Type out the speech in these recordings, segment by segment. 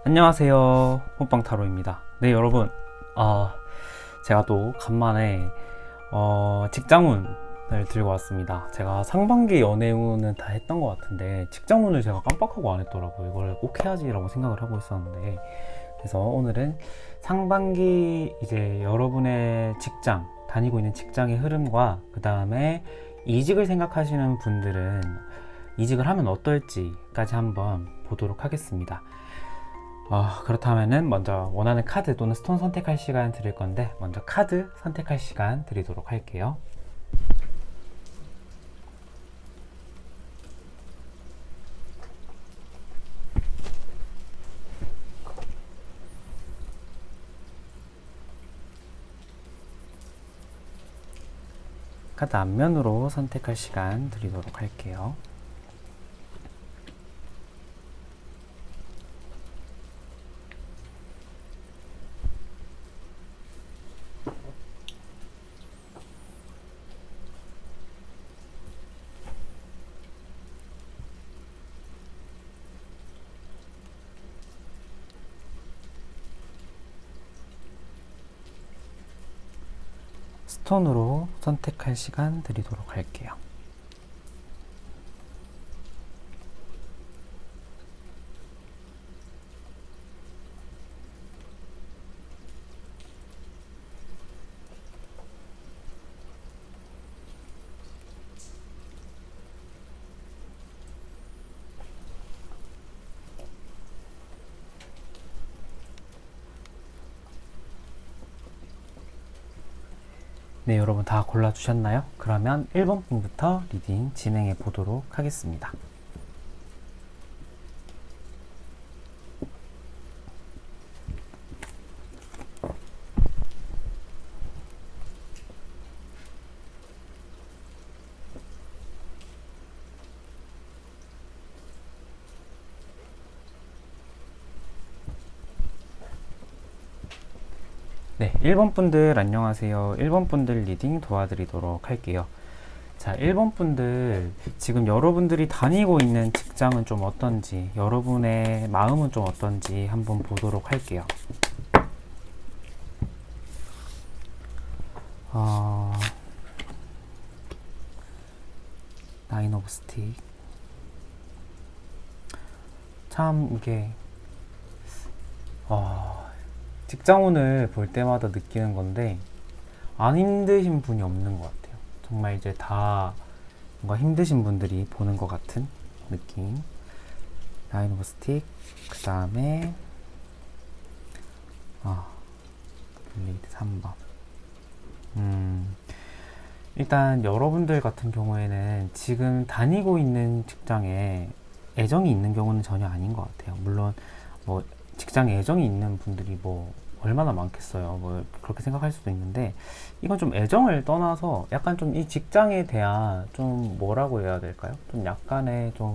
안녕하세요, 홈빵타로입니다. 네, 여러분, 제가 또 간만에 직장운을 들고 왔습니다. 제가 상반기 연애운은 다 했던 것 같은데 직장운을 제가 깜빡하고 안 했더라고요. 이걸 꼭 해야지라고 생각을 하고 있었는데, 그래서 오늘은 상반기 이제 여러분의 직장, 다니고 있는 직장의 흐름과 그 다음에 이직을 생각하시는 분들은 이직을 하면 어떨지까지 한번 보도록 하겠습니다. 그렇다면은 먼저 원하는 카드 또는 스톤 선택할 시간 드릴 건데, 먼저 카드 선택할 시간 드리도록 할게요. 카드 앞면으로 선택할 시간 드리도록 할게요. 스톤으로 선택할 시간 드리도록 할게요. 네, 여러분 다 골라주셨나요? 그러면 1번 분부터 리딩 진행해 보도록 하겠습니다. 네, 1번 분들 안녕하세요. 1번 분들 리딩 도와드리도록 할게요. 자, 1번 분들, 지금 여러분들이 다니고 있는 직장은 좀 어떤지, 여러분의 마음은 좀 어떤지 한번 보도록 할게요. 나인 오브 스틱. 참, 이게, 직장운을 볼 때마다 느끼는 건데, 안 힘드신 분이 없는 것 같아요. 정말 이제 다 뭔가 힘드신 분들이 보는 것 같은 느낌. 나인 오브 스틱. 그 다음에 블레이드 3번. 일단 여러분들 같은 경우에는 지금 다니고 있는 직장에 애정이 있는 경우는 전혀 아닌 것 같아요. 물론 뭐 직장에 애정이 있는 분들이 뭐 얼마나 많겠어요. 뭐 그렇게 생각할 수도 있는데, 이건 좀 애정을 떠나서 약간 좀 이 직장에 대한 좀 뭐라고 해야 될까요? 좀 약간의 좀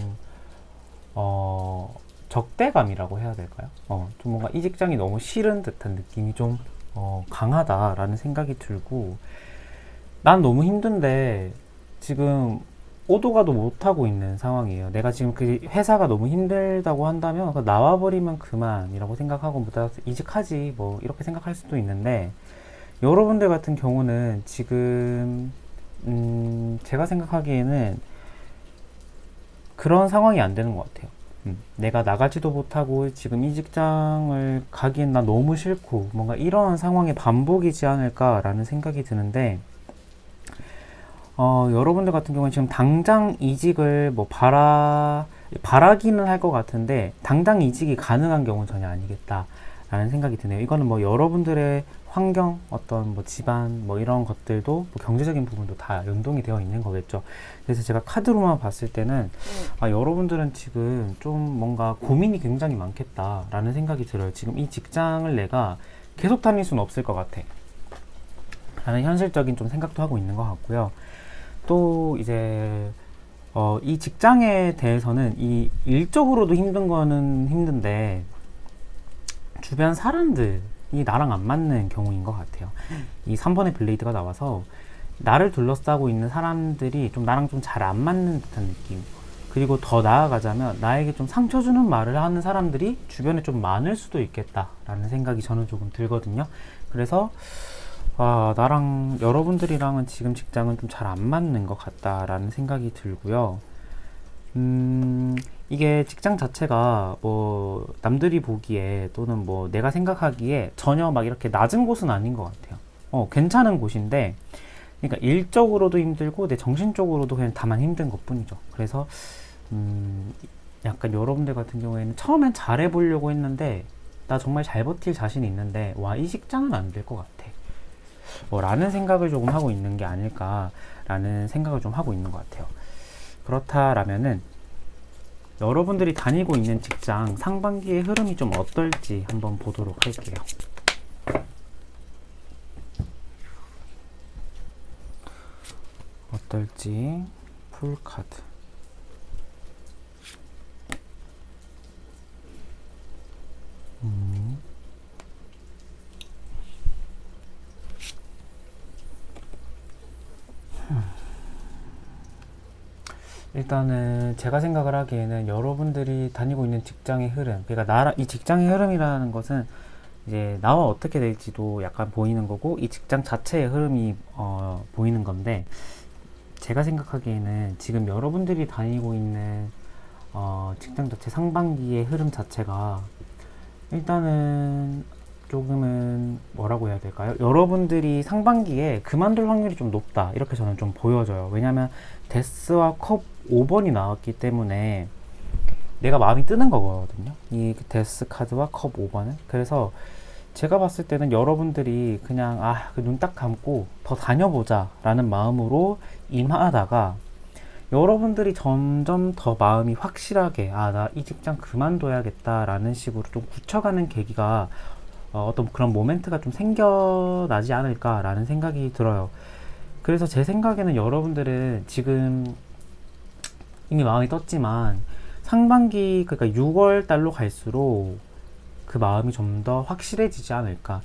적대감이라고 해야 될까요? 좀 뭔가 이 직장이 너무 싫은 듯한 느낌이 좀 강하다라는 생각이 들고, 난 너무 힘든데 지금 오도 가도 못하고 있는 상황이에요. 내가 지금 그 회사가 너무 힘들다고 한다면 나와버리면 그만이라고 생각하고 보다 이직하지 뭐 이렇게 생각할 수도 있는데, 여러분들 같은 경우는 지금 제가 생각하기에는 그런 상황이 안 되는 것 같아요. 내가 나가지도 못하고 지금 이 직장을 가기엔 나 너무 싫고 뭔가 이런 상황의 반복이지 않을까라는 생각이 드는데, 여러분들 같은 경우는 지금 당장 이직을 뭐 바라기는 할 것 같은데, 당장 이직이 가능한 경우는 전혀 아니겠다라는 생각이 드네요. 이거는 뭐 여러분들의 환경, 어떤 뭐 집안, 뭐 이런 것들도 뭐 경제적인 부분도 다 연동이 되어 있는 거겠죠. 그래서 제가 카드로만 봤을 때는, 여러분들은 지금 좀 뭔가 고민이 굉장히 많겠다라는 생각이 들어요. 지금 이 직장을 내가 계속 다닐 수는 없을 것 같아. 라는 현실적인 좀 생각도 하고 있는 것 같고요. 또 이제 이 직장에 대해서는 이 일적으로도 힘든 거는 힘든데, 주변 사람들이 나랑 안 맞는 경우인 것 같아요. 이 3번의 블레이드가 나와서 나를 둘러싸고 있는 사람들이 좀 나랑 좀 잘 안 맞는 듯한 느낌. 그리고 더 나아가자면 나에게 좀 상처 주는 말을 하는 사람들이 주변에 좀 많을 수도 있겠다라는 생각이 저는 조금 들거든요. 그래서 나랑 여러분들이랑은 지금 직장은 좀 잘 안 맞는 것 같다라는 생각이 들고요. 이게 직장 자체가 뭐 남들이 보기에 또는 뭐 내가 생각하기에 전혀 막 이렇게 낮은 곳은 아닌 것 같아요. 괜찮은 곳인데, 그러니까 일적으로도 힘들고 내 정신적으로도 그냥 다만 힘든 것뿐이죠. 그래서 약간 여러분들 같은 경우에는 처음엔 잘해보려고 했는데 나 정말 잘 버틸 자신이 있는데 이 직장은 안 될 것 같아. 라는 생각을 조금 하고 있는 게 아닐까라는 생각을 좀 하고 있는 것 같아요. 그렇다라면은 여러분들이 다니고 있는 직장 상반기의 흐름이 좀 어떨지 한번 보도록 할게요. 어떨지 풀카드. 일단은 제가 생각을 하기에는 여러분들이 다니고 있는 직장의 흐름, 그러니까 이 직장의 흐름이라는 것은 이제 나와 어떻게 될지도 약간 보이는 거고 이 직장 자체의 흐름이 보이는 건데, 제가 생각하기에는 지금 여러분들이 다니고 있는 직장 자체 상반기의 흐름 자체가 일단은 조금은 뭐라고 해야 될까요? 여러분들이 상반기에 그만둘 확률이 좀 높다, 이렇게 저는 좀 보여져요. 왜냐면 데스와 컵 5번이 나왔기 때문에 내가 마음이 뜨는 거거든요, 이 데스 카드와 컵 5번은. 그래서 제가 봤을 때는 여러분들이 그냥 눈 딱 감고 더 다녀보자 라는 마음으로 임하다가 여러분들이 점점 더 마음이 확실하게 나 이 직장 그만둬야겠다 라는 식으로 좀 굳혀가는 계기가 어떤 그런 모멘트가 좀 생겨나지 않을까 라는 생각이 들어요. 그래서 제 생각에는 여러분들은 지금 이미 마음이 떴지만 상반기, 그러니까 6월 달로 갈수록 그 마음이 좀 더 확실해지지 않을까.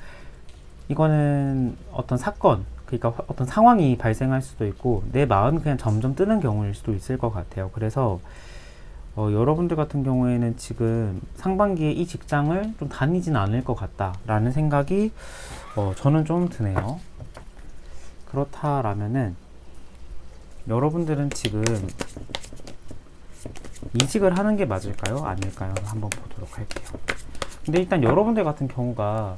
이거는 어떤 사건, 그러니까 어떤 상황이 발생할 수도 있고 내 마음이 그냥 점점 뜨는 경우일 수도 있을 것 같아요. 그래서 여러분들 같은 경우에는 지금 상반기에 이 직장을 좀 다니진 않을 것 같다라는 생각이 저는 좀 드네요. 그렇다라면은 여러분들은 지금 이직을 하는 게 맞을까요? 아닐까요? 한번 보도록 할게요. 근데 일단 여러분들 같은 경우가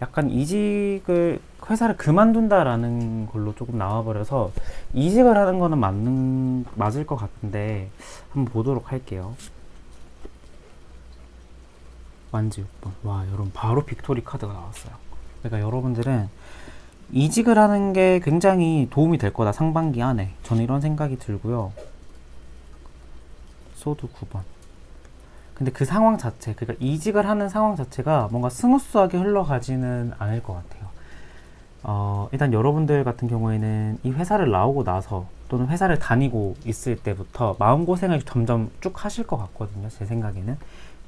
약간 회사를 그만둔다라는 걸로 조금 나와버려서 이직을 하는 거는 맞을 것 같은데 한번 보도록 할게요. 완지 6번. 여러분 바로 빅토리 카드가 나왔어요. 그러니까 여러분들은 이직을 하는 게 굉장히 도움이 될 거다, 상반기 안에. 저는 이런 생각이 들고요. 소드 9번. 근데 그 상황 자체, 그러니까 이직을 하는 상황 자체가 뭔가 스무스하게 흘러가지는 않을 것 같아요. 일단 여러분들 같은 경우에는 이 회사를 나오고 나서 또는 회사를 다니고 있을 때부터 마음고생을 점점 쭉 하실 것 같거든요, 제 생각에는.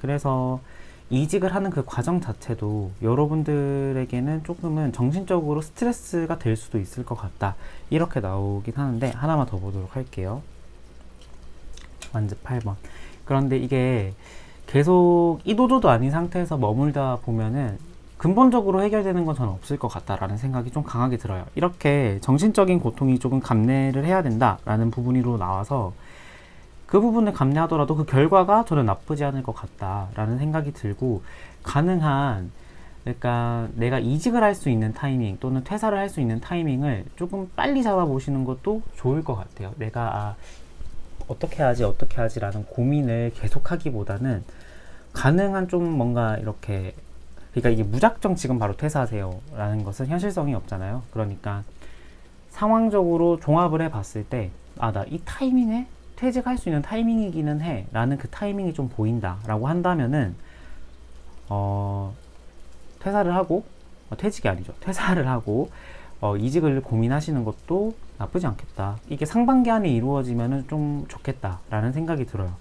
그래서 이직을 하는 그 과정 자체도 여러분들에게는 조금은 정신적으로 스트레스가 될 수도 있을 것 같다, 이렇게 나오긴 하는데 하나만 더 보도록 할게요. 완즈 8번. 그런데 이게 계속 이도저도 아닌 상태에서 머물다 보면은 근본적으로 해결되는 건 저는 없을 것 같다라는 생각이 좀 강하게 들어요. 이렇게 정신적인 고통이 조금 감내를 해야 된다라는 부분으로 나와서 그 부분을 감내하더라도 그 결과가 저는 나쁘지 않을 것 같다라는 생각이 들고, 가능한, 그러니까 내가 이직을 할 수 있는 타이밍 또는 퇴사를 할 수 있는 타이밍을 조금 빨리 잡아보시는 것도 좋을 것 같아요. 내가 어떻게 하지 라는 고민을 계속하기보다는 가능한 좀 뭔가 이렇게, 그러니까 이게 무작정 지금 바로 퇴사하세요 라는 것은 현실성이 없잖아요. 그러니까 상황적으로 종합을 해봤을 때 나 이 타이밍에 퇴직할 수 있는 타이밍이기는 해 라는 그 타이밍이 좀 보인다 라고 한다면은 퇴사를 하고, 퇴직이 아니죠, 퇴사를 하고 이직을 고민하시는 것도 나쁘지 않겠다. 이게 상반기 안에 이루어지면 좀 좋겠다 라는 생각이 들어요.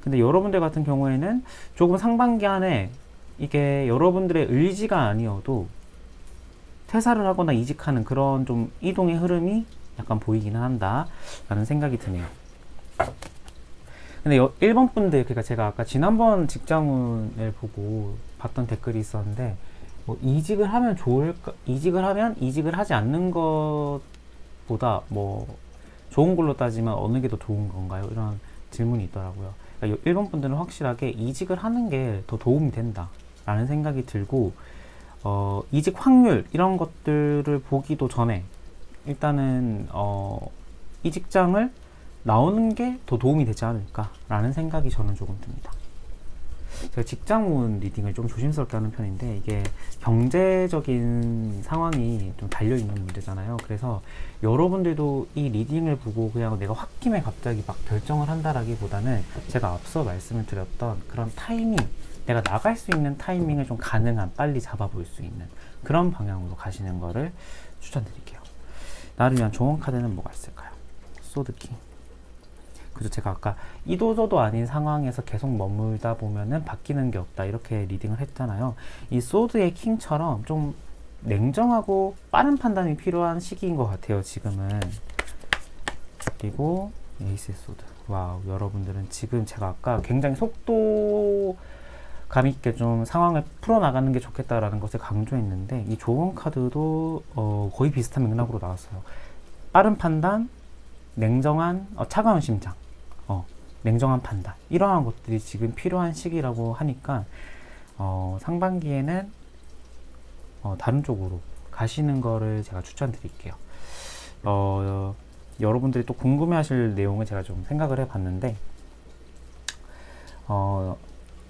근데 여러분들 같은 경우에는 조금 상반기 안에 이게 여러분들의 의지가 아니어도 퇴사를 하거나 이직하는 그런 좀 이동의 흐름이 약간 보이기는 한다 라는 생각이 드네요. 근데 1번 분들, 그러니까 제가 아까 지난번 직장운을 보고 봤던 댓글이 있었는데, 뭐 이직을 하면 좋을까, 이직을 하지 않는 것보다 뭐 좋은 걸로 따지면 어느 게 더 좋은 건가요? 이런 질문이 있더라고요. 그러니까 1번 분들은 확실하게 이직을 하는 게 더 도움이 된다 라는 생각이 들고, 이직 확률 이런 것들을 보기도 전에 일단은 이 직장을 나오는 게 더 도움이 되지 않을까라는 생각이 저는 조금 듭니다. 제가 직장운 리딩을 좀 조심스럽게 하는 편인데, 이게 경제적인 상황이 좀 달려있는 문제잖아요. 그래서 여러분들도 이 리딩을 보고 그냥 내가 홧김에 갑자기 막 결정을 한다라기보다는, 제가 앞서 말씀을 드렸던 그런 타이밍, 내가 나갈 수 있는 타이밍을 좀 가능한 빨리 잡아볼 수 있는 그런 방향으로 가시는 거를 추천드릴게요. 나를 위한 조언 카드는 뭐가 있을까요? 소드킹. 그죠? 제가 아까 이도저도 아닌 상황에서 계속 머물다 보면은 바뀌는 게 없다 이렇게 리딩을 했잖아요. 이 소드의 킹처럼 좀 냉정하고 빠른 판단이 필요한 시기인 것 같아요, 지금은. 그리고 에이스의 소드. 와우, 여러분들은 지금 제가 아까 굉장히 속도감 있게 좀 상황을 풀어나가는 게 좋겠다라는 것을 강조했는데, 이 조언 카드도 거의 비슷한 맥락으로 나왔어요. 빠른 판단, 냉정한, 차가운 심장, 냉정한 판단, 이러한 것들이 지금 필요한 시기라고 하니까 상반기에는 다른 쪽으로 가시는 거를 제가 추천드릴게요. 여러분들이 또 궁금해하실 내용을 제가 좀 생각을 해봤는데,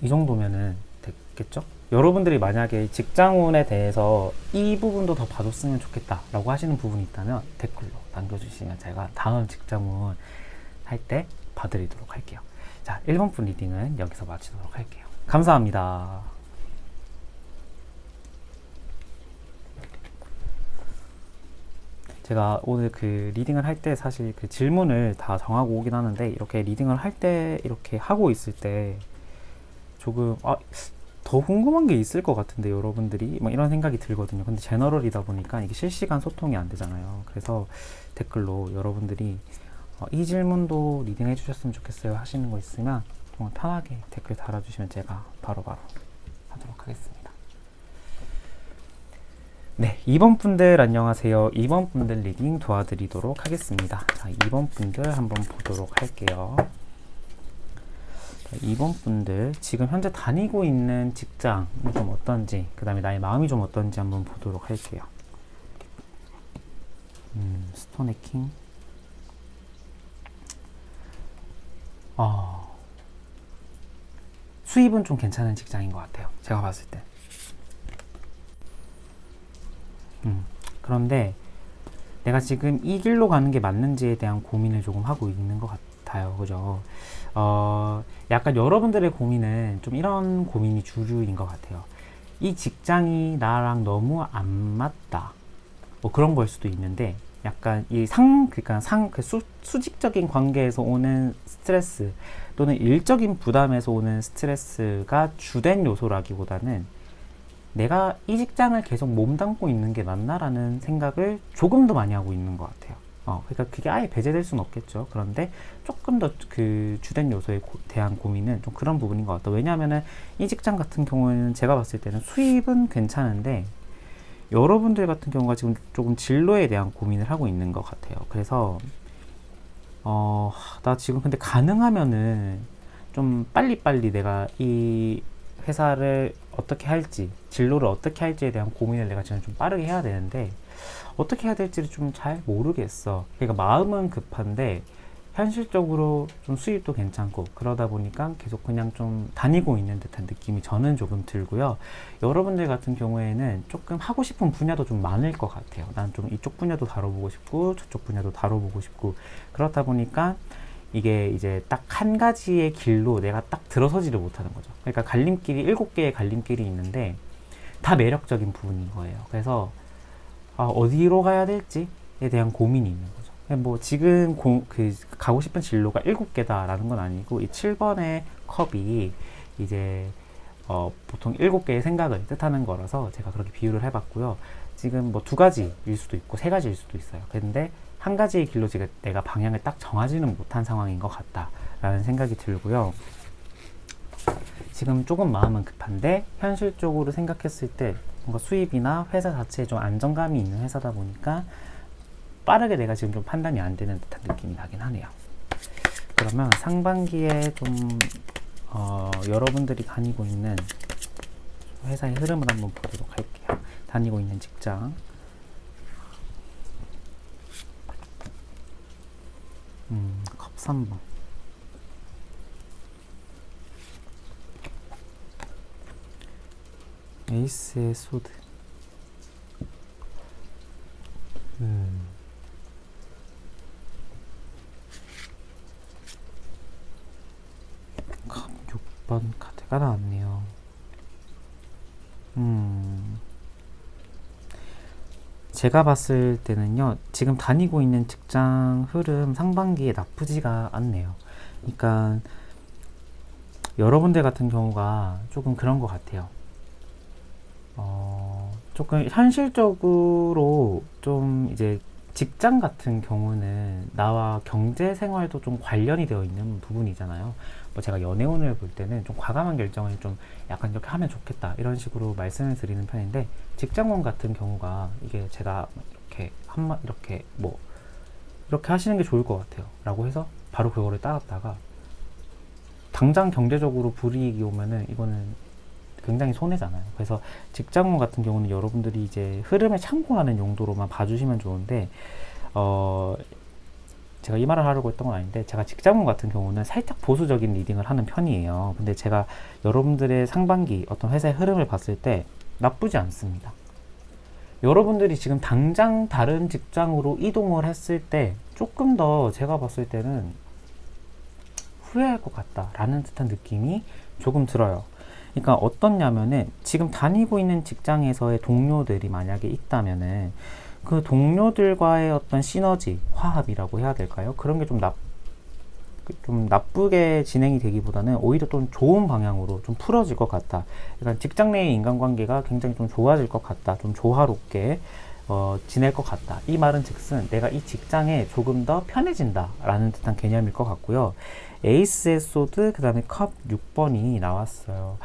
이 정도면은 됐겠죠? 여러분들이 만약에 직장운에 대해서 이 부분도 더 봐줬으면 좋겠다라고 하시는 부분이 있다면 댓글로 남겨주시면 제가 다음 직장운 할 때 봐드리도록 할게요. 자, 1번 분 리딩은 여기서 마치도록 할게요. 감사합니다. 제가 오늘 그 리딩을 할 때 사실 그 질문을 다 정하고 오긴 하는데, 이렇게 리딩을 할 때 이렇게 하고 있을 때 조금 더 궁금한 게 있을 것 같은데 여러분들이 막 이런 생각이 들거든요. 근데 제너럴이다 보니까 이게 실시간 소통이 안 되잖아요. 그래서 댓글로 여러분들이 이 질문도 리딩 해주셨으면 좋겠어요 하시는 거 있으면 정말 편하게 댓글 달아주시면 제가 바로바로 하도록 하겠습니다. 네, 2번 분들 안녕하세요. 2번 분들 리딩 도와드리도록 하겠습니다. 자, 2번 분들 한번 보도록 할게요. 2번 분들 지금 현재 다니고 있는 직장이 좀 어떤지, 그 다음에 나의 마음이 좀 어떤지 한번 보도록 할게요. 스톤의 킹. 수입은 좀 괜찮은 직장인 것 같아요, 제가 봤을 때. 그런데 내가 지금 이 길로 가는 게 맞는지에 대한 고민을 조금 하고 있는 것 같아요. 그죠? 약간 여러분들의 고민은 좀 이런 고민이 주류인 것 같아요. 이 직장이 나랑 너무 안 맞다, 뭐 그런 걸 수도 있는데, 약간 그러니까 수직적인 관계에서 오는 스트레스 또는 일적인 부담에서 오는 스트레스가 주된 요소라기보다는 내가 이 직장을 계속 몸담고 있는 게 맞나라는 생각을 조금 더 많이 하고 있는 것 같아요. 그러니까 그게 아예 배제될 수는 없겠죠. 그런데 조금 더 그 주된 요소에 대한 고민은 좀 그런 부분인 것 같아요. 왜냐하면은 이 직장 같은 경우에는 제가 봤을 때는 수입은 괜찮은데, 여러분들 같은 경우가 지금 조금 진로에 대한 고민을 하고 있는 것 같아요. 그래서 나 지금 근데 가능하면은 좀 빨리빨리 내가 이 회사를 어떻게 할지, 진로를 어떻게 할지에 대한 고민을 내가 지금 좀 빠르게 해야 되는데, 어떻게 해야 될지를 좀 잘 모르겠어. 그러니까 마음은 급한데 현실적으로 좀 수입도 괜찮고 그러다 보니까 계속 그냥 좀 다니고 있는 듯한 느낌이 저는 조금 들고요. 여러분들 같은 경우에는 조금 하고 싶은 분야도 좀 많을 것 같아요. 난 좀 이쪽 분야도 다뤄보고 싶고 저쪽 분야도 다뤄보고 싶고, 그렇다 보니까 이게 이제 딱 한 가지의 길로 내가 딱 들어서지를 못하는 거죠. 그러니까 갈림길이 7개의 갈림길이 있는데 다 매력적인 부분인 거예요. 그래서 어디로 가야 될지에 대한 고민이 있는 거죠. 뭐 지금 가고 싶은 진로가 7개다라는 건 아니고, 이 7번의 컵이 이제 보통 7개의 생각을 뜻하는 거라서 제가 그렇게 비유를 해봤고요. 지금 뭐 2가지일 수도 있고 3가지일 수도 있어요. 근데 한 가지의 길로 지금 내가 방향을 딱 정하지는 못한 상황인 것 같다 라는 생각이 들고요. 지금 조금 마음은 급한데 현실적으로 생각했을 때 뭔가 수입이나 회사 자체에 좀 안정감이 있는 회사다 보니까 빠르게 내가 지금 좀 판단이 안 되는 듯한 느낌이 나긴 하네요. 그러면 상반기에 좀 여러분들이 다니고 있는 회사의 흐름을 한번 보도록 할게요. 다니고 있는 직장, 컵 3번. 에이스의 소드. 컵 6번 카드가 나왔네요. 제가 봤을 때는요, 지금 다니고 있는 직장 흐름 상반기에 나쁘지가 않네요. 그러니까 여러분들 같은 경우가 조금 그런 것 같아요. 조금 현실적으로 좀 이제 직장 같은 경우는 나와 경제 생활도 좀 관련이 되어 있는 부분이잖아요. 뭐 제가 연애운을 볼 때는 좀 과감한 결정을 좀 약간 이렇게 하면 좋겠다 이런 식으로 말씀을 드리는 편인데, 직장운 같은 경우가 이게 제가 이렇게 이렇게 뭐 이렇게 하시는 게 좋을 것 같아요 라고 해서 바로 그거를 따랐다가 당장 경제적으로 불이익이 오면은 이거는 굉장히 손해잖아요. 그래서 직장운 같은 경우는 여러분들이 이제 흐름에 참고하는 용도로만 봐주시면 좋은데, 제가 이 말을 하려고 했던 건 아닌데, 제가 직장운 같은 경우는 살짝 보수적인 리딩을 하는 편이에요. 근데 제가 여러분들의 상반기 어떤 회사의 흐름을 봤을 때 나쁘지 않습니다. 여러분들이 지금 당장 다른 직장으로 이동을 했을 때 조금 더 제가 봤을 때는 후회할 것 같다라는 듯한 느낌이 조금 들어요. 그러니까 어떻냐면은 지금 다니고 있는 직장에서의 동료들이 만약에 있다면은 그 동료들과의 어떤 시너지, 화합이라고 해야 될까요? 그런 게 좀 나쁘게 진행이 되기보다는 오히려 좀 좋은 방향으로 좀 풀어질 것 같다. 그러니까 직장 내의 인간관계가 굉장히 좀 좋아질 것 같다. 좀 조화롭게 지낼 것 같다. 이 말은 즉슨 내가 이 직장에 조금 더 편해진다 라는 듯한 개념일 것 같고요. 에이스의 소드, 그 다음에 컵 6번이 나왔어요.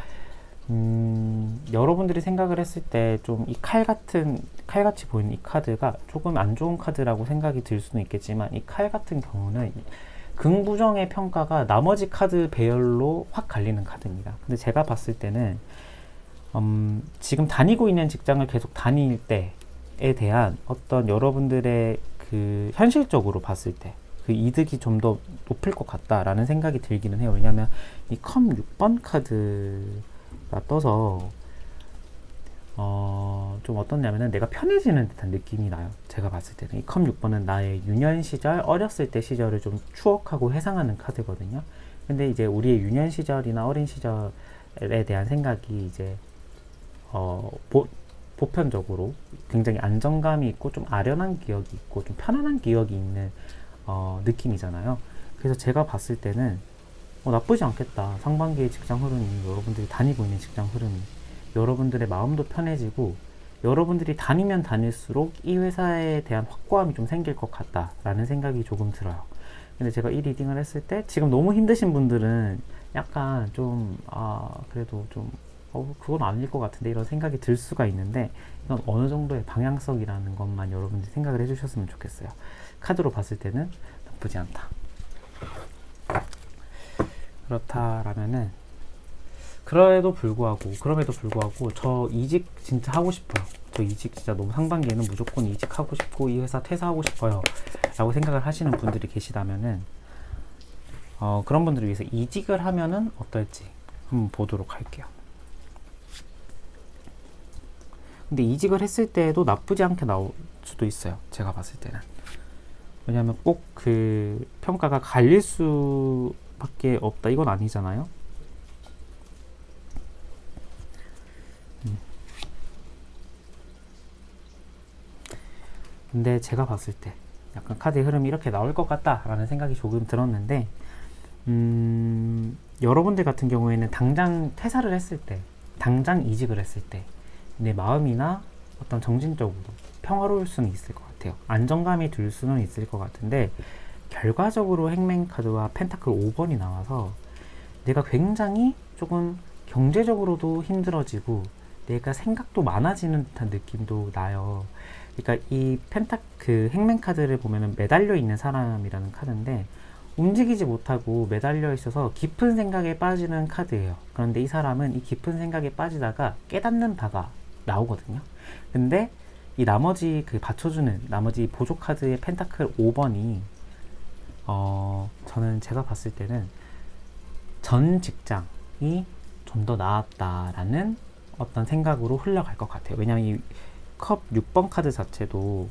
여러분들이 생각을 했을 때 좀 이 칼같이 보이는 이 카드가 조금 안 좋은 카드라고 생각이 들 수는 있겠지만, 이 칼 같은 경우는 긍부정의 평가가 나머지 카드 배열로 확 갈리는 카드입니다. 근데 제가 봤을 때는 지금 다니고 있는 직장을 계속 다닐 때에 대한 어떤 여러분들의 그 현실적으로 봤을 때 그 이득이 좀 더 높을 것 같다라는 생각이 들기는 해요. 왜냐하면 이 컵 6번 카드가 떠서 좀 어떻냐면은 내가 편해지는 듯한 느낌이 나요. 제가 봤을 때는 이 컵 6번은 나의 유년 시절, 어렸을 때 시절을 좀 추억하고 회상하는 카드거든요. 근데 이제 우리의 유년 시절이나 어린 시절에 대한 생각이 이제 보편적으로 굉장히 안정감이 있고 좀 아련한 기억이 있고 좀 편안한 기억이 있는 느낌이잖아요. 그래서 제가 봤을 때는 나쁘지 않겠다. 상반기의 직장 흐름이, 여러분들이 다니고 있는 직장 흐름이 여러분들의 마음도 편해지고 여러분들이 다니면 다닐수록 이 회사에 대한 확고함이 좀 생길 것 같다라는 생각이 조금 들어요. 근데 제가 이 리딩을 했을 때 지금 너무 힘드신 분들은 약간 좀 그래도 좀 그건 아닐 것 같은데 이런 생각이 들 수가 있는데, 이건 어느 정도의 방향성이라는 것만 여러분들이 생각을 해주셨으면 좋겠어요. 카드로 봤을 때는 나쁘지 않다. 그렇다라면은 그럼에도 불구하고 저 이직 진짜 하고 싶어요. 저 이직 진짜 너무 상반기에는 무조건 이직하고 싶고 이 회사 퇴사하고 싶어요 라고 생각을 하시는 분들이 계시다면은 그런 분들을 위해서 이직을 하면은 어떨지 한번 보도록 할게요. 근데 이직을 했을 때도 나쁘지 않게 나올 수도 있어요. 제가 봤을 때는. 왜냐하면 꼭 그 평가가 갈릴 수밖에 없다 이건 아니잖아요. 근데 제가 봤을 때 약간 카드의 흐름이 이렇게 나올 것 같다라는 생각이 조금 들었는데, 여러분들 같은 경우에는 당장 퇴사를 했을 때, 당장 이직을 했을 때 내 마음이나 어떤 정신적으로 평화로울 수는 있을 것 같아요. 안정감이 들 수는 있을 것 같은데, 결과적으로 행맨카드와 펜타클 5번이 나와서 내가 굉장히 조금 경제적으로도 힘들어지고 내가 생각도 많아지는 듯한 느낌도 나요. 그러니까 이 그 행맨 카드를 보면은 매달려 있는 사람이라는 카드인데 움직이지 못하고 매달려 있어서 깊은 생각에 빠지는 카드예요. 그런데 이 사람은 이 깊은 생각에 빠지다가 깨닫는 바가 나오거든요. 근데 이 나머지 그 받쳐주는 나머지 보조 카드의 펜타클 5번이 저는 제가 봤을 때는 전 직장이 좀 더 나았다라는 어떤 생각으로 흘러갈 것 같아요. 왜냐하면 이 컵 6번 카드 자체도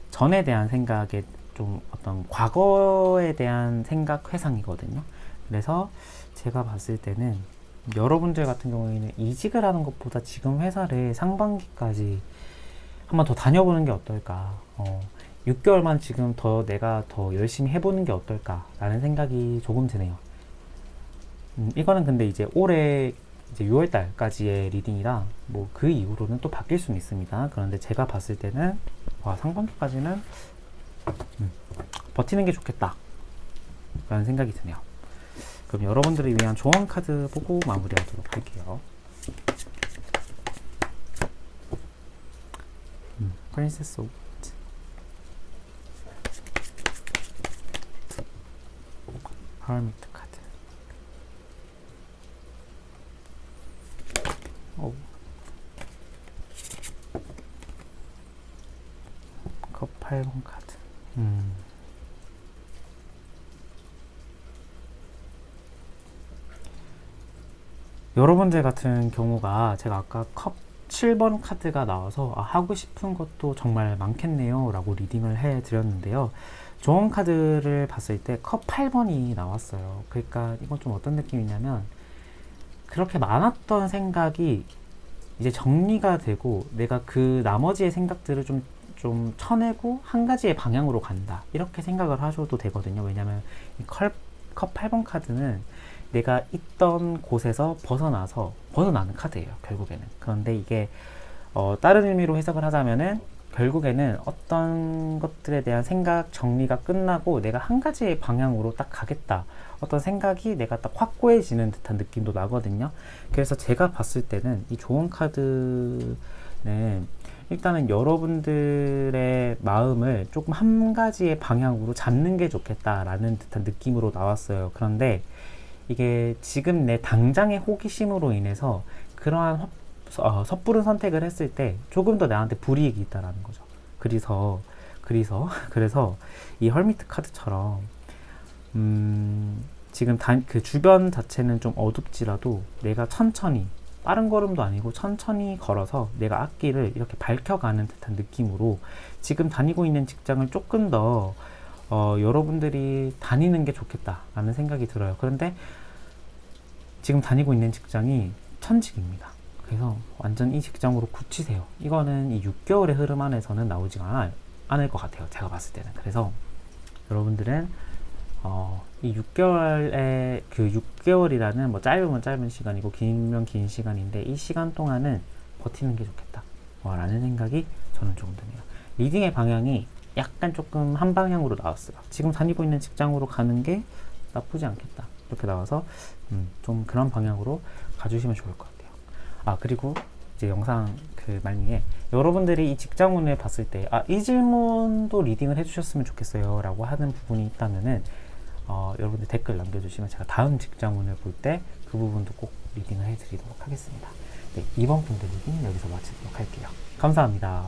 전에 대한 생각에 좀 어떤 과거에 대한 생각 회상이거든요. 그래서 제가 봤을 때는 여러분들 같은 경우에는 이직을 하는 것보다 지금 회사를 상반기까지 한번 더 다녀보는 게 어떨까. 6개월만 지금 더 내가 더 열심히 해보는 게 어떨까라는 생각이 조금 드네요. 이거는 근데 이제 올해 이제 6월달까지의 리딩이라 뭐 그 이후로는 또 바뀔 수는 있습니다. 그런데 제가 봤을 때는 상반기까지는 버티는 게 좋겠다 라는 생각이 드네요. 그럼 여러분들을 위한 조언 카드 보고 마무리하도록 할게요. 프린세스 오브 허미트 카드. 컵 8번 카드. 여러분들 같은 경우가 제가 아까 컵 7번 카드가 나와서 하고 싶은 것도 정말 많겠네요 라고 리딩을 해드렸는데요. 조언 카드를 봤을 때 컵 8번이 나왔어요. 그러니까 이건 좀 어떤 느낌이냐면 그렇게 많았던 생각이 이제 정리가 되고 내가 그 나머지의 생각들을 좀 쳐내고 한 가지의 방향으로 간다 이렇게 생각을 하셔도 되거든요. 왜냐면 이 컵 8번 카드는 내가 있던 곳에서 벗어나는 카드예요, 결국에는. 그런데 이게 다른 의미로 해석을 하자면은 결국에는 어떤 것들에 대한 생각 정리가 끝나고 내가 한 가지의 방향으로 딱 가겠다, 어떤 생각이 내가 딱 확고해지는 듯한 느낌도 나거든요. 그래서 제가 봤을 때는 이 조언 카드는 일단은 여러분들의 마음을 조금 한 가지의 방향으로 잡는 게 좋겠다라는 듯한 느낌으로 나왔어요. 그런데 이게 지금 내 당장의 호기심으로 인해서 그러한 섣부른 선택을 했을 때 조금 더 나한테 불이익이 있다라는 거죠. 그래서 이 헐미트 카드처럼 지금 그 주변 자체는 좀 어둡지라도 내가 천천히, 빠른 걸음도 아니고 천천히 걸어서 내가 앞길을 이렇게 밝혀가는 듯한 느낌으로 지금 다니고 있는 직장을 조금 더 여러분들이 다니는 게 좋겠다라는 생각이 들어요. 그런데 지금 다니고 있는 직장이 천직입니다. 그래서 완전 이 직장으로 굳히세요. 이거는 이 6개월의 흐름 안에서는 나오지가 않을 것 같아요, 제가 봤을 때는. 그래서 여러분들은 이 6개월의 그 6개월이라는 뭐 짧으면 짧은 시간이고 길면 긴 시간인데 이 시간 동안은 버티는 게 좋겠다 라는 생각이 저는 조금 드네요. 리딩의 방향이 약간 조금 한 방향으로 나왔어요. 지금 다니고 있는 직장으로 가는 게 나쁘지 않겠다 이렇게 나와서 좀 그런 방향으로 가주시면 좋을 것 같아요. 그리고 이제 영상 그 말미에 여러분들이 이 직장운을 봤을 때 이 질문도 리딩을 해주셨으면 좋겠어요 라고 하는 부분이 있다면은 여러분들 댓글 남겨주시면 제가 다음 직장운을 볼 때 그 부분도 꼭 리딩을 해드리도록 하겠습니다. 네, 이번 분들 리딩 여기서 마치도록 할게요. 감사합니다.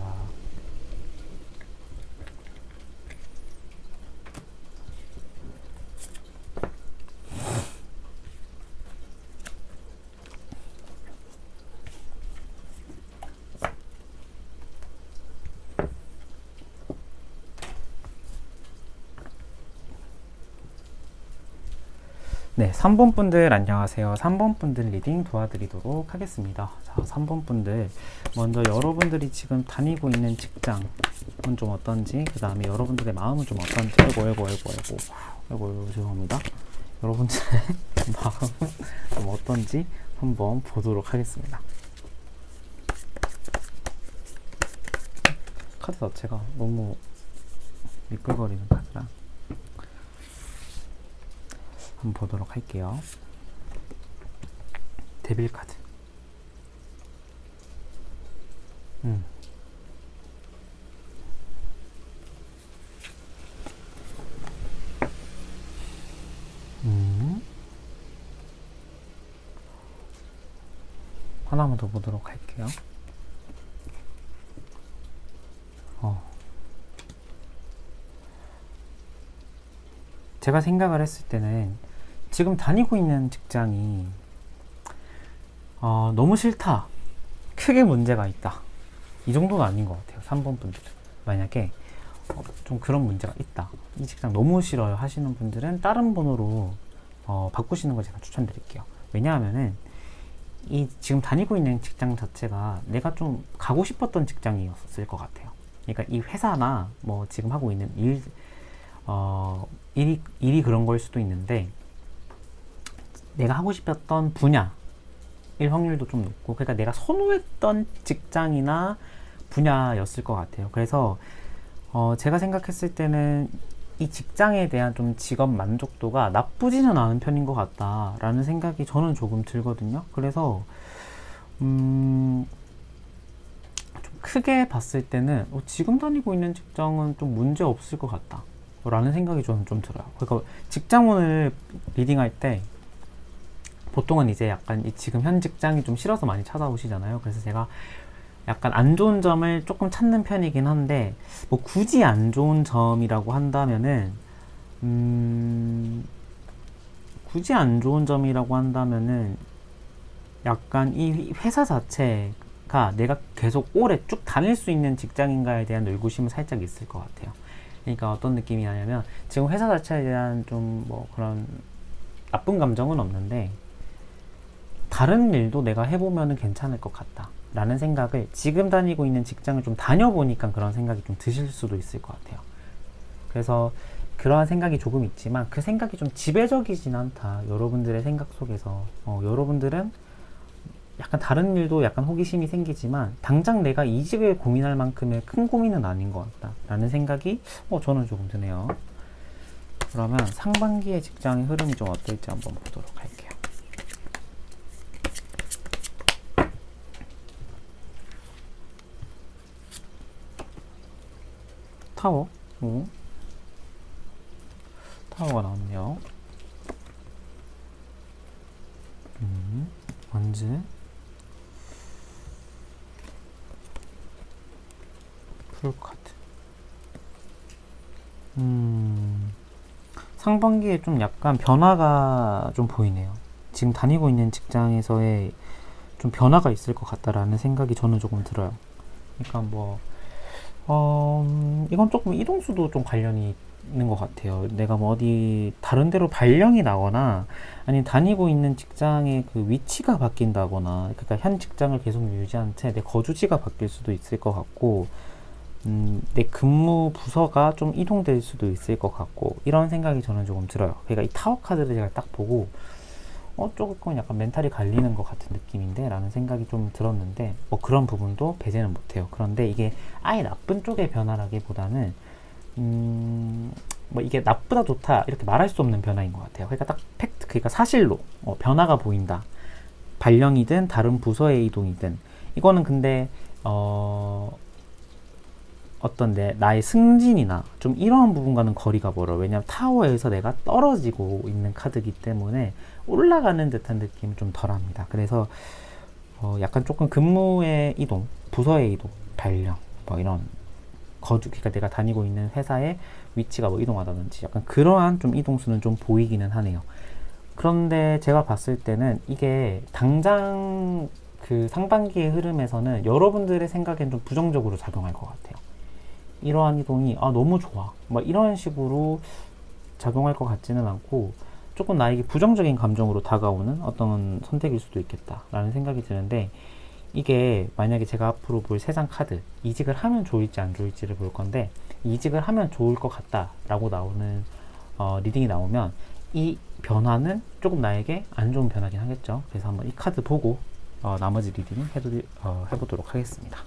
네, 3번 분들 안녕하세요. 3번 분들 리딩 도와드리도록 하겠습니다. 자, 3번 분들 먼저 여러분들이 지금 다니고 있는 직장은 좀 어떤지, 그 다음에 여러분들의 마음은 좀 어떤지. 아이고 죄송합니다. 여러분들의 마음은 좀 어떤지 한번 보도록 하겠습니다. 카드 자체가 너무 미끌거리는 카드라. 한번 보도록 할게요. 데빌 카드. 하나만 더 보도록 할게요. 제가 생각을 했을 때는 지금 다니고 있는 직장이 너무 싫다, 크게 문제가 있다, 이 정도는 아닌 것 같아요. 3번 분들은 만약에 좀 그런 문제가 있다, 이 직장 너무 싫어요 하시는 분들은 다른 번호로 바꾸시는 걸 제가 추천드릴게요. 왜냐하면은 이 지금 다니고 있는 직장 자체가 내가 좀 가고 싶었던 직장이었을 것 같아요. 그러니까 이 회사나 뭐 지금 하고 있는 일이 그런 걸 수도 있는데, 내가 하고 싶었던 분야일 확률도 좀 높고, 그러니까 내가 선호했던 직장이나 분야였을 것 같아요. 그래서 제가 생각했을 때는 이 직장에 대한 좀 직업 만족도가 나쁘지는 않은 편인 것 같다라는 생각이 저는 조금 들거든요. 그래서 좀 크게 봤을 때는 지금 다니고 있는 직장은 좀 문제 없을 것 같다 라는 생각이 저는 좀 들어요. 그러니까 직장문을 리딩할 때 보통은 이제 약간 이 지금 현 직장이 좀 싫어서 많이 찾아오시잖아요. 그래서 제가 약간 안 좋은 점을 조금 찾는 편이긴 한데, 뭐 굳이 안 좋은 점이라고 한다면은 굳이 안 좋은 점이라고 한다면은 약간 이 회사 자체가 내가 계속 오래 쭉 다닐 수 있는 직장인가에 대한 의구심은 살짝 있을 것 같아요. 그러니까 어떤 느낌이 나냐면, 지금 회사 자체에 대한 좀 뭐 그런 나쁜 감정은 없는데 다른 일도 내가 해보면 괜찮을 것 같다 라는 생각을, 지금 다니고 있는 직장을 좀 다녀보니까 그런 생각이 좀 드실 수도 있을 것 같아요. 그래서 그러한 생각이 조금 있지만 그 생각이 좀 지배적이진 않다, 여러분들의 생각 속에서. 여러분들은 약간 다른 일도 약간 호기심이 생기지만 당장 내가 이직을 고민할 만큼의 큰 고민은 아닌 것 같다 라는 생각이 저는 조금 드네요. 그러면 상반기의 직장의 흐름이 좀 어떨지 한번 보도록 할게요. 타워. 타워가 나왔네요. 원즈, 풀카드. 상반기에 좀 약간 변화가 좀 보이네요. 지금 다니고 있는 직장에서의 좀 변화가 있을 것 같다라는 생각이 저는 조금 들어요. 그러니까 뭐 이건 조금 이동수도 좀 관련이 있는 것 같아요. 내가 뭐 어디 다른 데로 발령이 나거나, 아니 다니고 있는 직장의 그 위치가 바뀐다거나, 그러니까 현 직장을 계속 유지한 채 내 거주지가 바뀔 수도 있을 것 같고, 내 근무 부서가 좀 이동될 수도 있을 것 같고, 이런 생각이 저는 조금 들어요. 그러니까 이 타워 카드를 제가 딱 보고 조금 약간 멘탈이 갈리는 것 같은 느낌인데 라는 생각이 좀 들었는데, 뭐 그런 부분도 배제는 못해요. 그런데 이게 아예 나쁜 쪽의 변화라기보다는 뭐 이게 나쁘다 좋다 이렇게 말할 수 없는 변화인 것 같아요. 그러니까 딱 팩트, 그러니까 사실로 변화가 보인다. 발령이든 다른 부서의 이동이든. 이거는 근데 어떤 나의 승진이나 좀 이러한 부분과는 거리가 멀어. 왜냐면 타워에서 내가 떨어지고 있는 카드이기 때문에 올라가는 듯한 느낌이 좀 덜합니다. 그래서 약간 조금 근무의 이동, 부서의 이동, 발령, 뭐 이런 그러니까 내가 다니고 있는 회사의 위치가 뭐 이동하다든지 약간 그러한 좀 이동수는 좀 보이기는 하네요. 그런데 제가 봤을 때는 이게 당장 그 상반기의 흐름에서는 여러분들의 생각엔 좀 부정적으로 작용할 것 같아요. 이러한 이동이 너무 좋아, 막 이런 식으로 작용할 것 같지는 않고, 조금 나에게 부정적인 감정으로 다가오는 어떤 선택일 수도 있겠다라는 생각이 드는데, 이게 만약에 제가 앞으로 볼 3장 카드, 이직을 하면 좋을지 안 좋을지를 볼 건데, 이직을 하면 좋을 것 같다 라고 나오는 리딩이 나오면 이 변화는 조금 나에게 안 좋은 변화긴 하겠죠. 그래서 한번 이 카드 보고 나머지 리딩 해보도록 하겠습니다.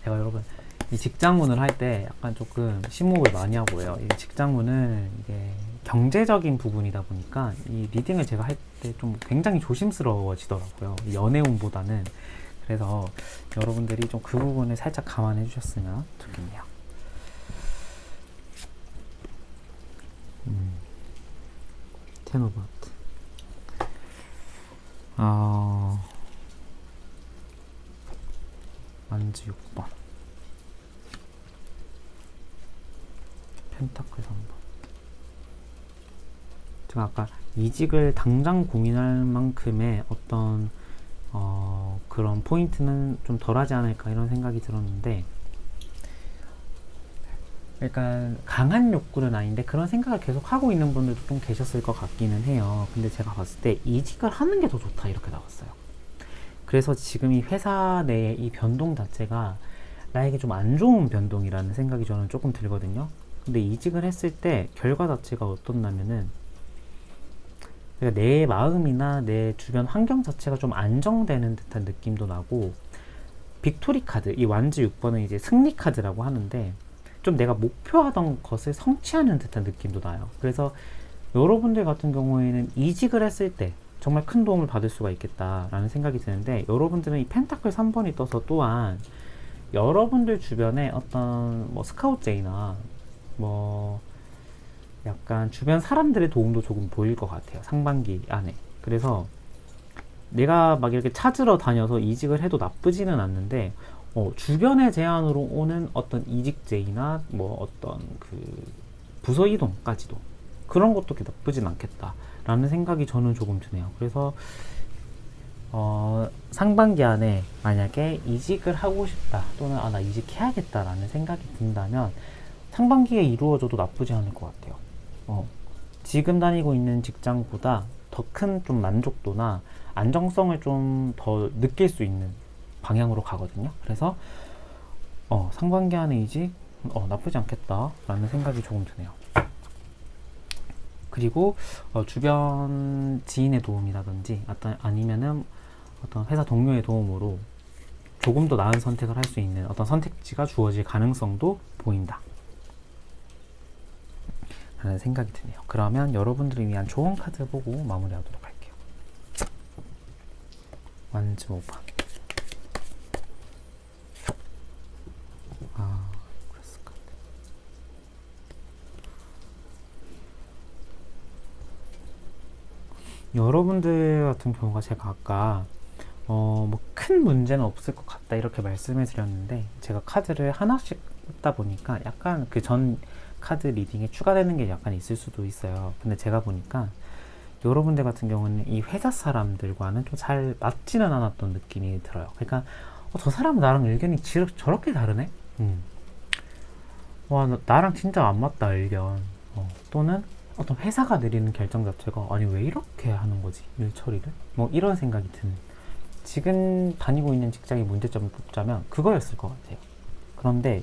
제가 여러분 이 직장문을 할 때 약간 조금 심호흡을 많이 하고 해요. 이 직장문은 이게 경제적인 부분이다 보니까 이 리딩을 제가 할 때 좀 굉장히 조심스러워지더라고요. 연애운보다는. 그래서 여러분들이 좀 그 부분을 살짝 감안해 주셨으면 좋겠네요. 텐 오브 하트. 완즈 6번. 펜타클 3번. 제가 아까 이직을 당장 고민할 만큼의 어떤 그런 포인트는 좀 덜하지 않을까 이런 생각이 들었는데, 그러니까 강한 욕구는 아닌데 그런 생각을 계속 하고 있는 분들도 좀 계셨을 것 같기는 해요. 근데 제가 봤을 때 이직을 하는 게 더 좋다 이렇게 나왔어요. 그래서 지금 이 회사 내의 이 변동 자체가 나에게 좀 안 좋은 변동이라는 생각이 저는 조금 들거든요. 근데 이직을 했을 때 결과 자체가 어떻냐면은, 그러니까 내 마음이나 내 주변 환경 자체가 좀 안정되는 듯한 느낌도 나고, 빅토리 카드, 이 완즈 6번은 이제 승리 카드라고 하는데 좀 내가 목표하던 것을 성취하는 듯한 느낌도 나요. 그래서 여러분들 같은 경우에는 이직을 했을 때 정말 큰 도움을 받을 수가 있겠다라는 생각이 드는데, 여러분들은 이 펜타클 3번이 떠서 또한 여러분들 주변에 어떤 뭐 스카우트제이나 뭐 약간 주변 사람들의 도움도 조금 보일 것 같아요, 상반기 안에. 그래서 내가 막 이렇게 찾으러 다녀서 이직을 해도 나쁘지는 않는데, 주변의 제안으로 오는 어떤 이직제이나 뭐 어떤 그 부서 이동까지도 그런 것도 나쁘진 않겠다라는 생각이 저는 조금 드네요. 그래서 상반기 안에 만약에 이직을 하고 싶다, 또는 나 이직해야겠다라는 생각이 든다면 상반기에 이루어져도 나쁘지 않을 것 같아요. 지금 다니고 있는 직장보다 더 큰 좀 만족도나 안정성을 좀 더 느낄 수 있는 방향으로 가거든요. 그래서 상반기 안에 이직 나쁘지 않겠다라는 생각이 조금 드네요. 그리고 주변 지인의 도움이라든지 아니면은 어떤 회사 동료의 도움으로 조금 더 나은 선택을 할 수 있는 어떤 선택지가 주어질 가능성도 보인다 라는 생각이 드네요. 그러면 여러분들을 위한 조언 카드 보고 마무리하도록 할게요. 완즈 5번. 그랬을 것 같아. 여러분들 같은 경우가 제가 아까 뭐 큰 문제는 없을 것 같다 이렇게 말씀을 드렸는데, 제가 카드를 하나씩 뽑다 보니까 약간 그 전 카드 리딩에 추가되는 게 약간 있을 수도 있어요. 근데 제가 보니까 여러분들 같은 경우는 이 회사 사람들과는 좀 잘 맞지는 않았던 느낌이 들어요. 그러니까 저 사람은 나랑 의견이 저렇게 다르네? 와, 나랑 진짜 안 맞다 의견. 또는 어떤 회사가 내리는 결정 자체가 아니 왜 이렇게 하는 거지, 일 처리를? 뭐 이런 생각이 드는, 지금 다니고 있는 직장의 문제점을 뽑자면 그거였을 것 같아요. 그런데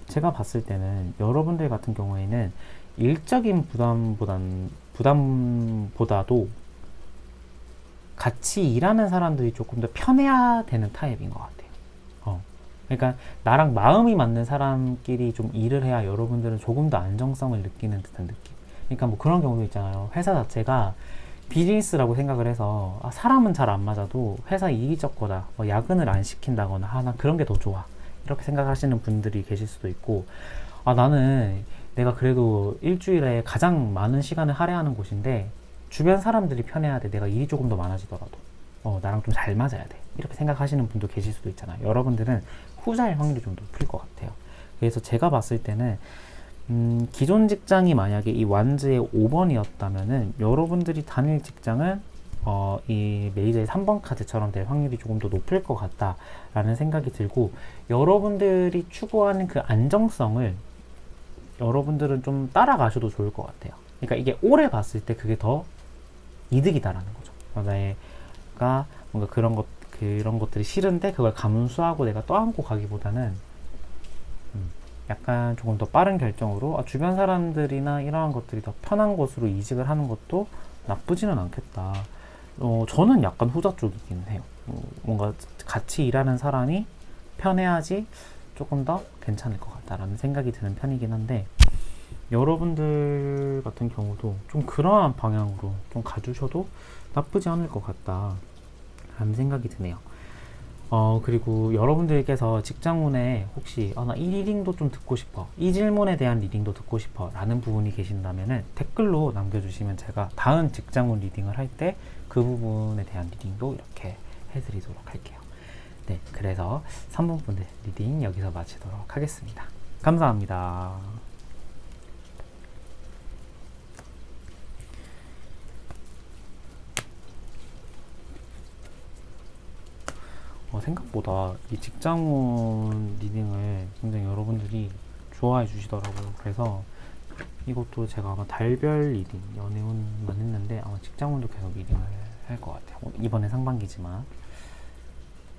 제가 봤을 때는 여러분들 같은 경우에는 일적인 부담보다도 같이 일하는 사람들이 조금 더 편해야 되는 타입인 것 같아요. 그러니까 나랑 마음이 맞는 사람끼리 좀 일을 해야 여러분들은 조금 더 안정성을 느끼는 듯한 느낌. 그러니까 뭐 그런 경우도 있잖아요. 회사 자체가 비즈니스라고 생각을 해서 사람은 잘 안 맞아도 회사 이기적 거다, 뭐 야근을 안 시킨다거나 나 그런 게 더 좋아 이렇게 생각하시는 분들이 계실 수도 있고, 나는 내가 그래도 일주일에 가장 많은 시간을 할애하는 곳인데 주변 사람들이 편해야 돼, 내가 일이 조금 더 많아지더라도 나랑 좀 잘 맞아야 돼 이렇게 생각하시는 분도 계실 수도 있잖아요. 여러분들은 후자일 확률이 좀 높을 것 같아요. 그래서 제가 봤을 때는 기존 직장이 만약에 이 완즈의 5번이었다면은 여러분들이 다닐 직장은 이 메이저의 3번 카드처럼 될 확률이 조금 더 높을 것 같다라는 생각이 들고, 여러분들이 추구하는 그 안정성을 여러분들은 좀 따라가셔도 좋을 것 같아요. 그러니까 이게 오래 봤을 때 그게 더 이득이다라는 거죠. 내가 뭔가 그런 것들이 싫은데 그걸 감수하고 내가 떠안고 가기보다는 약간 조금 더 빠른 결정으로 주변 사람들이나 이러한 것들이 더 편한 곳으로 이직을 하는 것도 나쁘지는 않겠다. 저는 약간 후자 쪽이긴 해요. 뭔가 같이 일하는 사람이 편해야지 조금 더 괜찮을 것 같다라는 생각이 드는 편이긴 한데, 여러분들 같은 경우도 좀 그러한 방향으로 좀 가주셔도 나쁘지 않을 것 같다 라는 생각이 드네요. 그리고 여러분들께서 직장운에 혹시 나 이 리딩도 좀 듣고 싶어, 이 질문에 대한 리딩도 듣고 싶어 라는 부분이 계신다면은 댓글로 남겨주시면 제가 다음 직장운 리딩을 할 때 그 부분에 대한 리딩도 이렇게 해드리도록 할게요. 네, 그래서 3번 분들 리딩 여기서 마치도록 하겠습니다. 감사합니다. 생각보다 이 직장운 리딩을 굉장히 여러분들이 좋아해 주시더라고요. 그래서 이것도 제가 아마 달별 리딩, 연애운만 했는데 아마 직장운도 계속 리딩을 할 것 같아요. 이번에 상반기지만.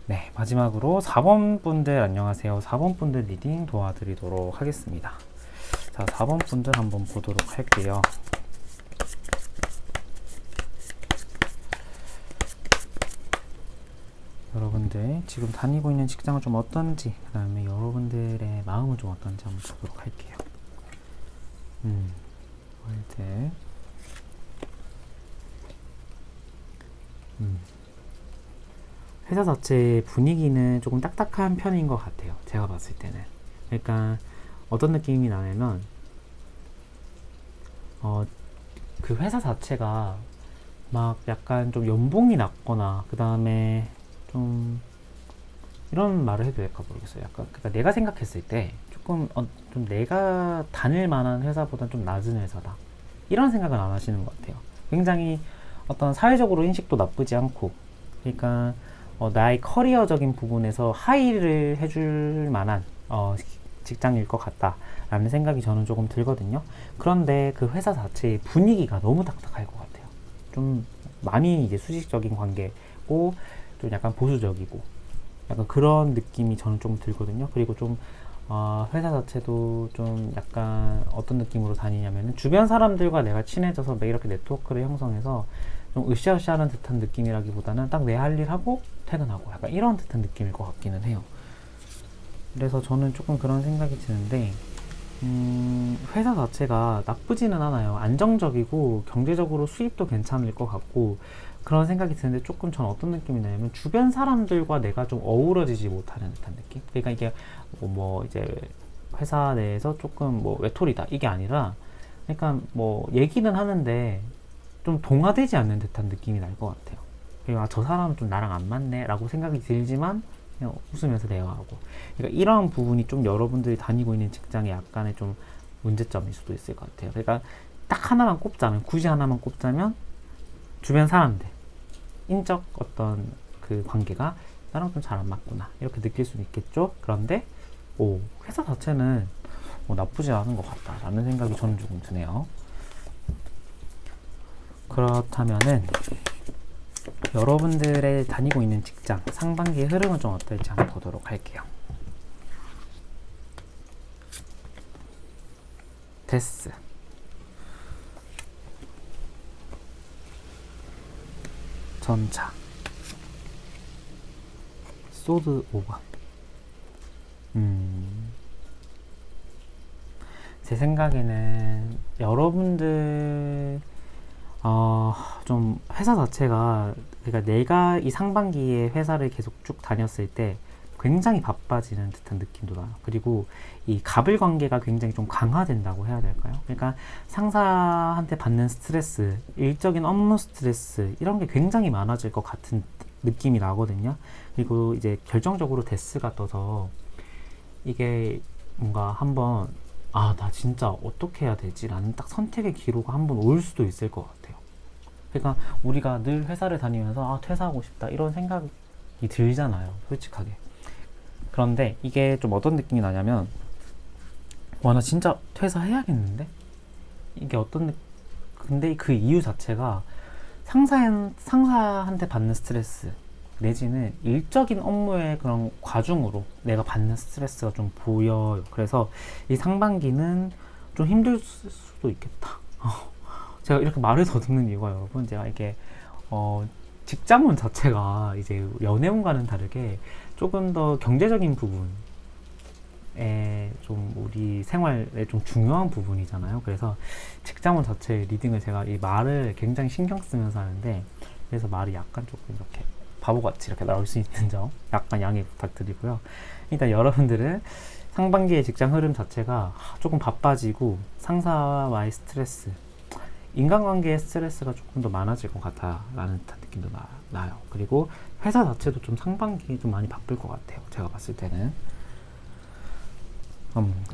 네, 마지막으로 4번 분들 안녕하세요. 4번 분들 리딩 도와드리도록 하겠습니다. 자, 4번 분들 한번 보도록 할게요. 여러분들 지금 다니고 있는 직장은 좀 어떤지, 그 다음에 여러분들의 마음은 좀 어떤지 한번 보도록 할게요. 월드. 회사 자체의 분위기는 조금 딱딱한 편인 것 같아요. 제가 봤을 때는. 그러니까 어떤 느낌이 나냐면 그 회사 자체가 막 약간 좀 연봉이 낮거나 그 다음에 좀 이런 말을 해도 될까 모르겠어요. 약간 그러니까 내가 생각했을 때 조금 좀 내가 다닐 만한 회사보다 좀 낮은 회사다, 이런 생각은 안 하시는 것 같아요. 굉장히 어떤 사회적으로 인식도 나쁘지 않고, 그러니까 나의 커리어적인 부분에서 하이를 해줄 만한 직장일 것 같다라는 생각이 저는 조금 들거든요. 그런데 그 회사 자체의 분위기가 너무 딱딱할 것 같아요. 좀 많이 이제 수직적인 관계고 좀 약간 보수적이고 약간 그런 느낌이 저는 좀 들거든요. 그리고 좀 회사 자체도 좀 약간 어떤 느낌으로 다니냐면은 주변 사람들과 내가 친해져서 매일 이렇게 네트워크를 형성해서 좀 으쌰으쌰하는 듯한 느낌이라기보다는 딱 내 할 일 하고 퇴근하고 약간 이런 듯한 느낌일 것 같기는 해요. 그래서 저는 조금 그런 생각이 드는데 회사 자체가 나쁘지는 않아요. 안정적이고 경제적으로 수입도 괜찮을 것 같고 그런 생각이 드는데, 조금 전 어떤 느낌이 나냐면 주변 사람들과 내가 좀 어우러지지 못하는 듯한 느낌? 그러니까 이게 뭐 이제 회사 내에서 조금 뭐 외톨이다 이게 아니라, 그러니까 뭐 얘기는 하는데 좀 동화되지 않는 듯한 느낌이 날 것 같아요. 그러니까 저 사람은 좀 나랑 안 맞네 라고 생각이 들지만 그냥 웃으면서 대화하고, 그러니까 이런 부분이 좀 여러분들이 다니고 있는 직장의 약간의 좀 문제점일 수도 있을 것 같아요. 그러니까 딱 하나만 꼽자면, 굳이 하나만 꼽자면 주변 사람들, 인적 어떤 그 관계가 나랑 좀 잘 안 맞구나 이렇게 느낄 수는 있겠죠. 그런데 회사 자체는 나쁘지 않은 것 같다라는 생각이 저는 조금 드네요. 그렇다면은 여러분들의 다니고 있는 직장 상반기의 흐름은 좀 어떨지 한번 보도록 할게요. 데스, 전차, 소드 오브. 제 생각에는 여러분들 좀 회사 자체가, 그러니까 내가 이 상반기에 회사를 계속 쭉 다녔을 때 굉장히 바빠지는 듯한 느낌도 나요. 그리고 이 갑을 관계가 굉장히 좀 강화된다고 해야 될까요? 그러니까 상사한테 받는 스트레스, 일적인 업무 스트레스 이런 게 굉장히 많아질 것 같은 느낌이 나거든요. 그리고 이제 결정적으로 데스가 떠서 이게 뭔가 한번 나 진짜 어떻게 해야 되지? 라는 딱 선택의 기로가 한번 올 수도 있을 것 같아요. 그러니까 우리가 늘 회사를 다니면서 퇴사하고 싶다 이런 생각이 들잖아요, 솔직하게. 그런데 이게 좀 어떤 느낌이 나냐면 나 진짜 퇴사해야겠는데? 이게 근데 그 이유 자체가 상사한테 받는 스트레스 내지는 일적인 업무의 그런 과중으로 내가 받는 스트레스가 좀 보여요. 그래서 이 상반기는 좀 힘들 수도 있겠다. 제가 이렇게 말을 더듬는 이유가, 여러분, 제가 이게 직장운 자체가 이제 연애운과는 다르게 조금 더 경제적인 부분에 좀 우리 생활에 좀 중요한 부분이잖아요. 그래서 직장원 자체 리딩을 제가 이 말을 굉장히 신경 쓰면서 하는데, 그래서 말이 약간 조금 이렇게 바보같이 이렇게 나올 수 있는 점 약간 양해 부탁드리고요. 일단 여러분들은 상반기의 직장 흐름 자체가 조금 바빠지고 상사와의 스트레스, 인간관계의 스트레스가 조금 더 많아질 것 같다라는 느낌도 나요. 그리고 회사 자체도 좀 상반기에 좀 많이 바쁠 것 같아요. 제가 봤을 때는.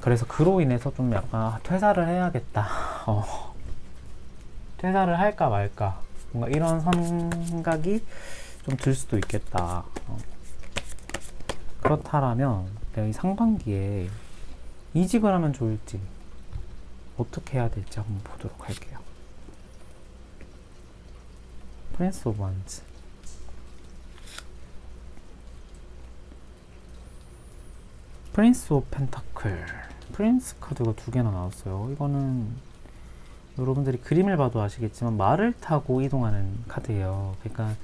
그래서 그로 인해서 좀 약간 퇴사를 해야겠다. 퇴사를 할까 말까. 뭔가 이런 생각이 좀 들 수도 있겠다. 그렇다면 내가 이 상반기에 이직을 하면 좋을지 어떻게 해야 될지 한번 보도록 할게요. 프린스 오브 완즈. 프린스 오브 펜타클. 프린스 카드가 2개나 나왔어요. 이거는 여러분들이 그림을 봐도 아시겠지만 말을 타고 이동하는 카드예요. 그러니까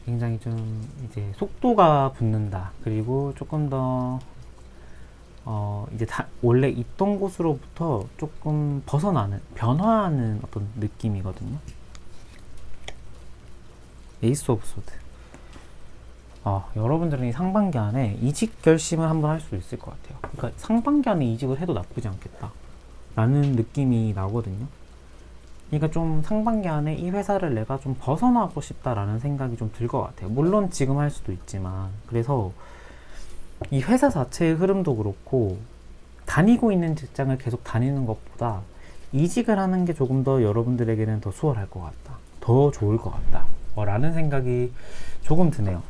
굉장히 좀 이제 속도가 붙는다. 그리고 조금 더 이제 원래 있던 곳으로부터 조금 벗어나는, 변화하는 어떤 느낌이거든요. 에이스 오브 소드. 여러분들은 이 상반기 안에 이직 결심을 한번 할 수 있을 것 같아요. 그러니까 상반기 안에 이직을 해도 나쁘지 않겠다 라는 느낌이 나거든요. 그러니까 좀 상반기 안에 이 회사를 내가 좀 벗어나고 싶다라는 생각이 좀 들 것 같아요. 물론 지금 할 수도 있지만. 그래서 이 회사 자체의 흐름도 그렇고 다니고 있는 직장을 계속 다니는 것보다 이직을 하는 게 조금 더 여러분들에게는 더 수월할 것 같다, 더 좋을 것 같다 라는 생각이 조금 드네요.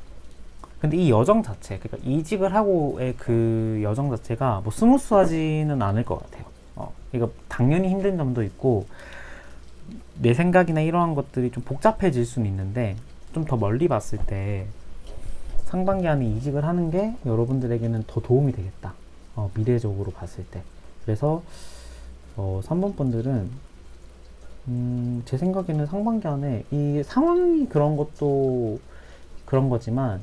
근데 이 여정 자체, 그러니까 이직을 하고의 그 여정 자체가 뭐 스무스하지는 않을 것 같아요. 이거 당연히 힘든 점도 있고 내 생각이나 이러한 것들이 좀 복잡해질 수는 있는데, 좀 더 멀리 봤을 때 상반기 안에 이직을 하는 게 여러분들에게는 더 도움이 되겠다, 미래적으로 봤을 때. 그래서 3번 분들은 제 생각에는 상반기 안에 이 상황이 그런 것도 그런 거지만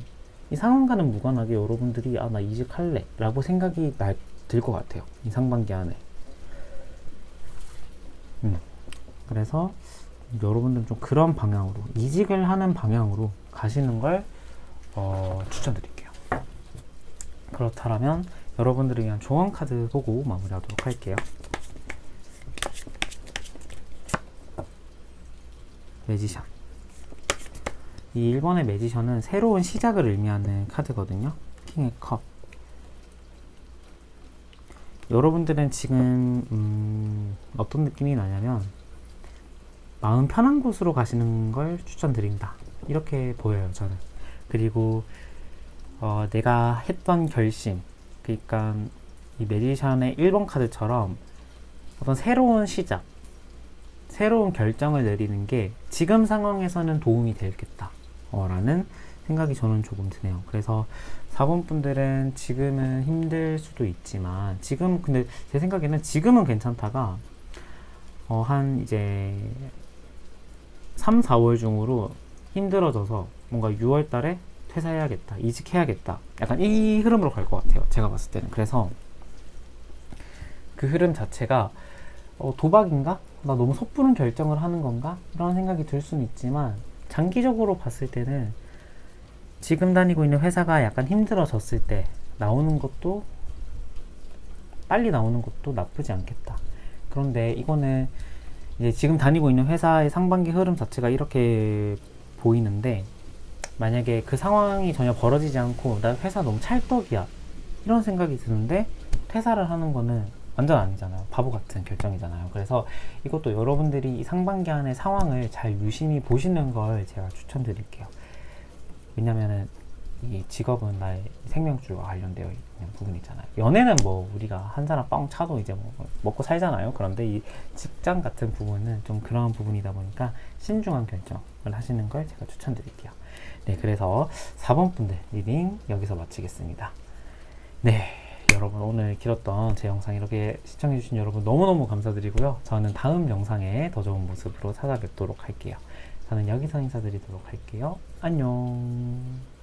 이 상황과는 무관하게 여러분들이 나 이직할래 라고 생각이 들 것 같아요, 이 상반기 안에. 그래서 여러분들은 좀 그런 방향으로, 이직을 하는 방향으로 가시는 걸 추천드릴게요. 그렇다면 여러분들을 위한 조언 카드 보고 마무리하도록 할게요. 매지션. 이 1번의 매지션은 새로운 시작을 의미하는 카드거든요. 킹의 컵. 여러분들은 지금 어떤 느낌이 나냐면 마음 편한 곳으로 가시는 걸 추천드린다, 이렇게 보여요, 저는. 그리고 내가 했던 결심, 그러니까 이 매지션의 1번 카드처럼 어떤 새로운 시작, 새로운 결정을 내리는 게 지금 상황에서는 도움이 되겠다 라는 생각이 저는 조금 드네요. 그래서 4번 분들은 지금은 힘들 수도 있지만, 지금 근데 제 생각에는 지금은 괜찮다가 한 이제 3, 4월 중으로 힘들어져서 뭔가 6월 달에 퇴사해야겠다, 이직해야겠다, 약간 이 흐름으로 갈 것 같아요, 제가 봤을 때는. 그래서 그 흐름 자체가 도박인가? 나 너무 섣부른 결정을 하는 건가? 이런 생각이 들 수는 있지만, 장기적으로 봤을 때는 지금 다니고 있는 회사가 약간 힘들어졌을 때 나오는 것도, 빨리 나오는 것도 나쁘지 않겠다. 그런데 이거는 이제 지금 다니고 있는 회사의 상반기 흐름 자체가 이렇게 보이는데, 만약에 그 상황이 전혀 벌어지지 않고 나 회사 너무 찰떡이야 이런 생각이 드는데 퇴사를 하는 거는 완전 아니잖아요. 바보 같은 결정이잖아요. 그래서 이것도 여러분들이 상반기 안의 상황을 잘 유심히 보시는 걸 제가 추천드릴게요. 왜냐면은 이 직업은 나의 생명줄과 관련되어 있는 부분이잖아요. 연애는 뭐 우리가 한 사람 뻥 차도 이제 뭐 먹고 살잖아요. 그런데 이 직장 같은 부분은 좀 그런 부분이다 보니까 신중한 결정을 하시는 걸 제가 추천드릴게요. 네, 그래서 4번 분들 리딩 여기서 마치겠습니다. 네, 여러분 오늘 길었던 제 영상 이렇게 시청해주신 여러분 너무너무 감사드리고요. 저는 다음 영상에 더 좋은 모습으로 찾아뵙도록 할게요. 저는 여기서 인사드리도록 할게요. 안녕.